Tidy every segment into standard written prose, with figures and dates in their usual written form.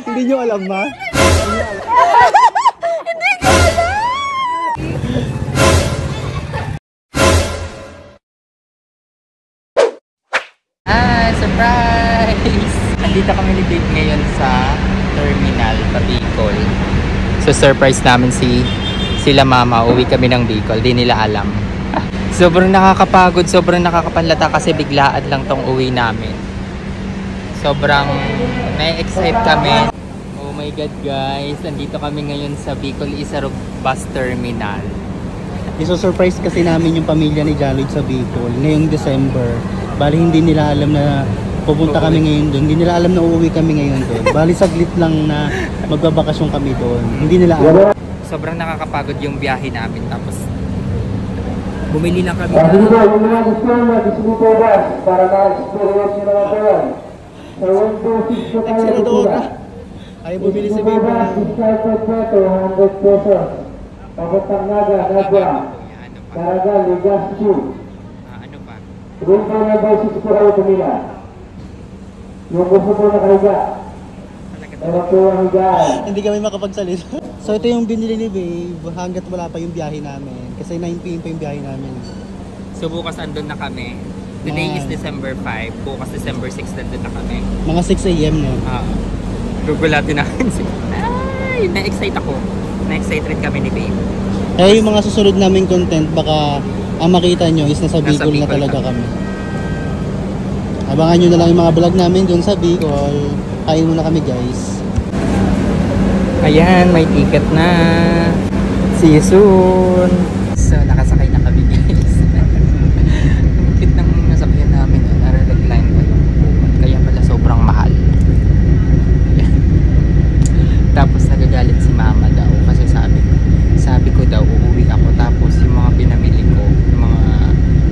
Hindi nyo alam ma? Hindi ko alam! Surprise! Nandito kami ni Babe ngayon sa terminal pa Bicol. So surprise namin sila mama. Uwi kami ng Bicol. Di nila alam. Sobrang nakakapagod, sobrang nakakapanlata kasi biglaan lang tong uwi namin. Sobrang na-excite kami. Oh my God guys, nandito kami ngayon sa Bicol Isarog Bus Terminal. Iso-surprise kasi namin yung pamilya ni Jalid sa Bicol ngayong December. Bali hindi nila alam na pupunta kami ngayon doon. Hindi nila alam na uuwi kami ngayon doon. Bali saglit lang na magbabakasyon kami doon. Hindi nila alam. Sobrang nakakapagod yung biyahe namin. Tapos bumili lang kami Para ma-experience nyo naman po yan. Sa 126 na tayo Senadora. Ay bumili si Babe. Discounted po ito, 100 pesos. Papuntang Naga, Caraga, Legazpi. ano pa? Room po na by 6 po kayo tumila. Yung gusto po na kahiga. Meron po ang higaan. Hindi kami makapagsalita. So ito yung binili ni Babe hanggat wala pa yung biyahe namin. Kasi 9 PM pa yung biyahe namin. So bukas andun na kami. Today is December 5. Bukas December 6 nandun na kami. Mga 6 AM no? Gugulatin namin sila. Ay, na-excite ako. Na-excite rin kami ni Babe. Eh yung mga susunod naming content baka ang makita nyo is nasa Bicol na talaga kami. Abangan nyo na lang yung mga vlog namin dun sa Bicol. Kain muna kami guys. Ayan, may ticket na. See you soon. So, nakasakay na kami guys. Ang cute ng nasakyan namin. Aralag line pa yung kaya pala sobrang mahal. Ayan. Tapos nagagalit si mama daw kasi sabi ko daw uuwi ako tapos yung mga pinamili ko, yung mga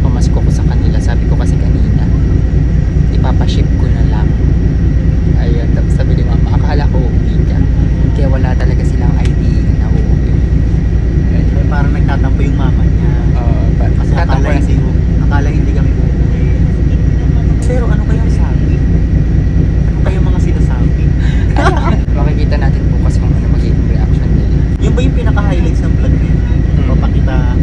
pamasko ko sa kanila, sabi ko kasi kanina ipapaship ko na lang. Ayun, tapos sabi ni mama, akala ko uuwi ka. Kaya wala talaga silang idea na uuwi. Eh, parang nagtatampo yung mama niya. Kasi akala hindi kami uuwi. Pero ano kayang sabi? Ano kayang mga sinasabi? Makikita natin bukas kung ano magiging reaction nila. Yung ba yung pinaka-highlights ng vlog nila? Papakita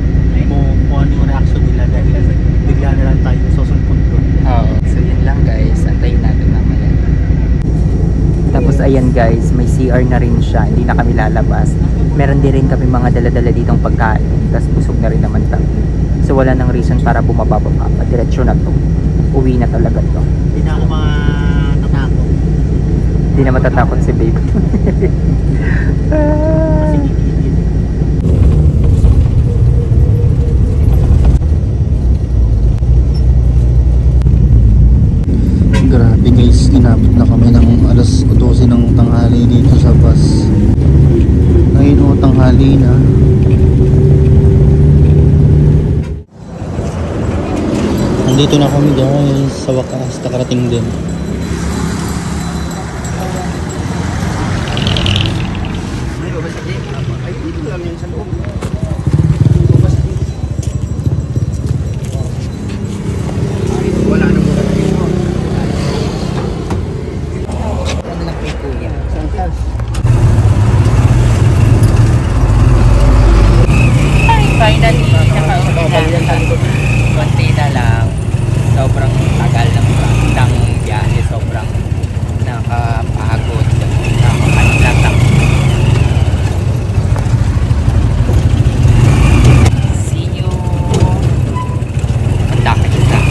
mo kung ano yung reaction nila dahil bigla na lang tayo susumpun doon. So yun lang guys, antayin natin mamaya. Tapos ayan guys, may CR na rin siya, hindi na kami lalabas. Meron din rin kami mga dala-dala ditong pagkain, tapos busog na rin naman kami. So wala nang reason para bumaba, diretso na to. Uwi na talaga to. Hindi na ako matatakot. Hindi na matatakot si Babe. Kasi gigigil. Grabe guys, inabot na kami ng alas 12 ng tanghali dito sa bus. Ngayon o tanghali na. Nandito na kami guys, sa wakas, nakarating din. Finally, nakauwi na. Konti na lang. Sobrang tagal ng biyahe. Sobrang nakapagod. Nakapaglatak. See you. Ang laki na.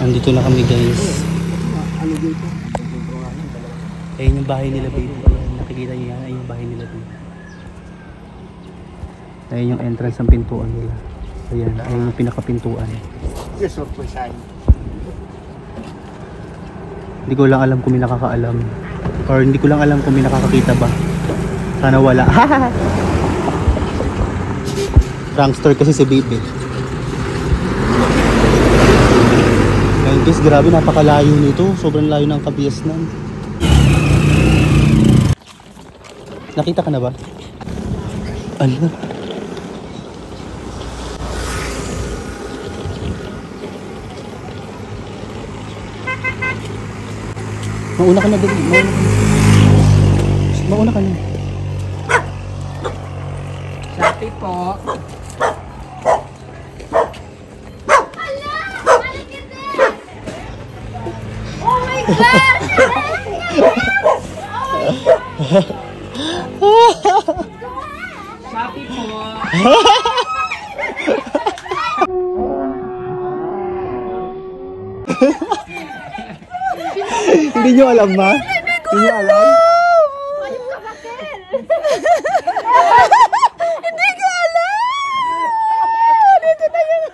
Andito na kami guys. Ayun yung bahay nila baby. Ayan, nakikita niyo yan. Ayun yung bahay nila baby. Ayun yung entrance ng pintuan nila. Ayan, ayun yung pinakapintuan. Hindi ko lang alam kung may nakakaalam. Or hindi ko lang alam kung may nakakakita ba. Sana wala. Prankster kasi si baby. Guys, grabe, napakalayo nito. Sobrang layo ng Kabiasnan. Nakita ka na ba? Ano? Mauna ka na dali. Mauna ka na. Shopee po. Oh my God! Shopee po. Hindi nyo alam, ma? Hindi nyo alam? Hindi ko alam! Dito na yun!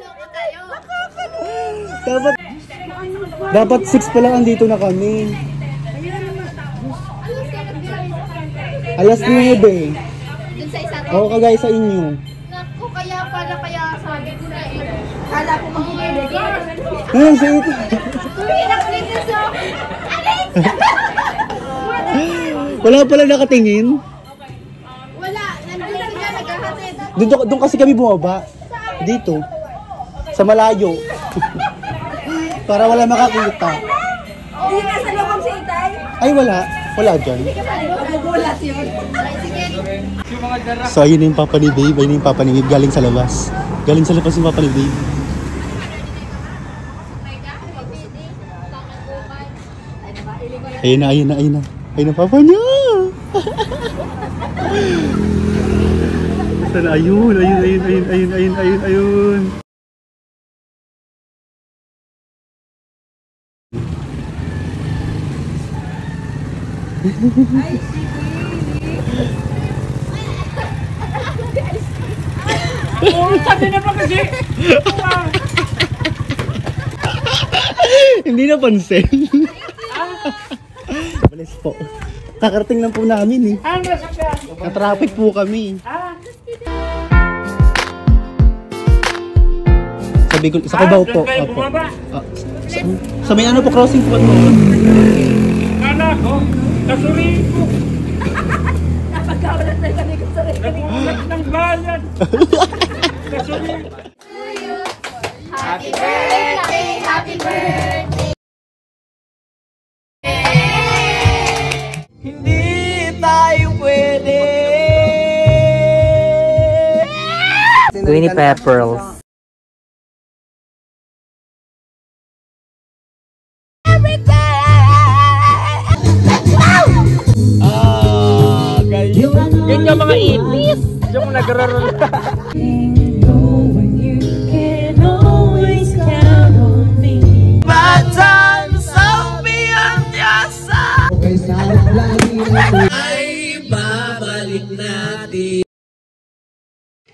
Nakakaloka kayo! Dapat 6 pa lang andito na kami. Alas 9. Dun sa isa to? Oo, kagaya sa inyo. Naku, kaya sabi ko na kala ko magiging Ayun, sa ito. Wala pala nakatingin. Wala, nandun sila naghahatid. Doon kasi kami bumaba. Dito. Sa malayo. Para wala makakita. Hindi ka sa loob si Itay? Ay, wala. Wala dyan. Nagulat yun. So, ayun na yung papa ni Babe. Ayun na yung papa ni Babe. Galing sa labas. Galing sa labas yung papa ni Babe. Ayun na, ayun na, ayun na. Ayun na papa niya. Sana, ayun, ayun, ayun, ayun, ayun, ayun, ayun, ayun. Sabi na pa kasi. Hindi napansin. Balis po. Kakarating lang po namin eh. Na-traffic po kami. Sabi ko, sa Cubao po. Opo. Sa may ano po, crossing po. Anak ko, kasuriin ko. Napagkawalan na kami ko sa rin. Nagulat ng bayan. Kasuriin. Happy birthday! Happy birthday! Hindi tayo pwede. Winnie Peppers. Yan yung mga ipis. Yung nagrarol.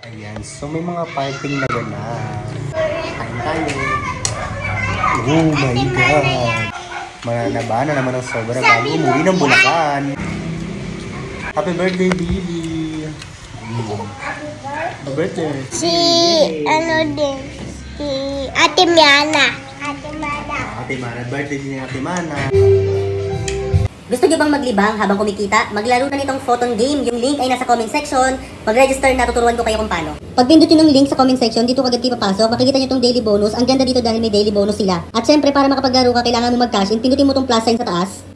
Ayan, so may mga parting na ganap. Kain tayo. Oh my God. Mananaba na naman ang sobra bago umuwi ng Bulacan. Happy birthday, baby. Happy birthday. Si Ate Miana. Ate Mana, birthday din ni Ate Mana. Gusto niyo bang maglibang habang kumikita? Maglaro na nitong photon game. Yung link ay nasa comment section. Mag-register na, tuturuan ko kayo kung paano. Pag pindutin yung link sa comment section, dito kagad kayo papasok. Makikita niyo tong daily bonus. Ang ganda dito dahil may daily bonus sila. At syempre, para makapaglaro ka, kailangan mo mag-cash in. Pindutin mo tong plus sign sa taas.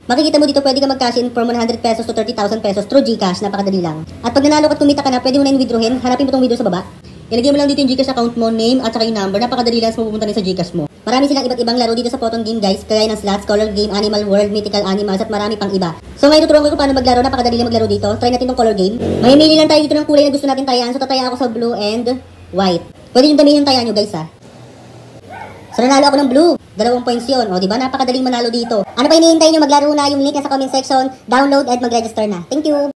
Makikita mo dito pwede ka mag-cash in from 100 pesos to 30,000 pesos through GCash. Napakadali lang. At pag nanalo ka at kumita ka na, pwede mo na yung withdrawin. Hanapin mo tong video sa baba. Ilagay mo lang dito yung GCash account mo, name at saka yung number. Napakadali lang mo pupunta rin sa GCash mo. Marami silang iba't ibang laro dito sa photon game guys. Kagaya ng slots, color game, animal world, mythical animals at marami pang iba. So ngayon tuturuan ko kung paano maglaro. Napakadali lang maglaro dito. Try natin tong color game. Mamimili lang tayo dito ng kulay na gusto natin tayaan. So tataya ako sa blue and white. Pwede yung damihin yung tayaan nyo guys ha. So nanalo ako ng blue. 2 points yun. O diba? Napakadaling manalo dito. Ano pa hinihintay nyo? Maglaro na. Yung link nasa comment section. Download at mag-register na. Thank you!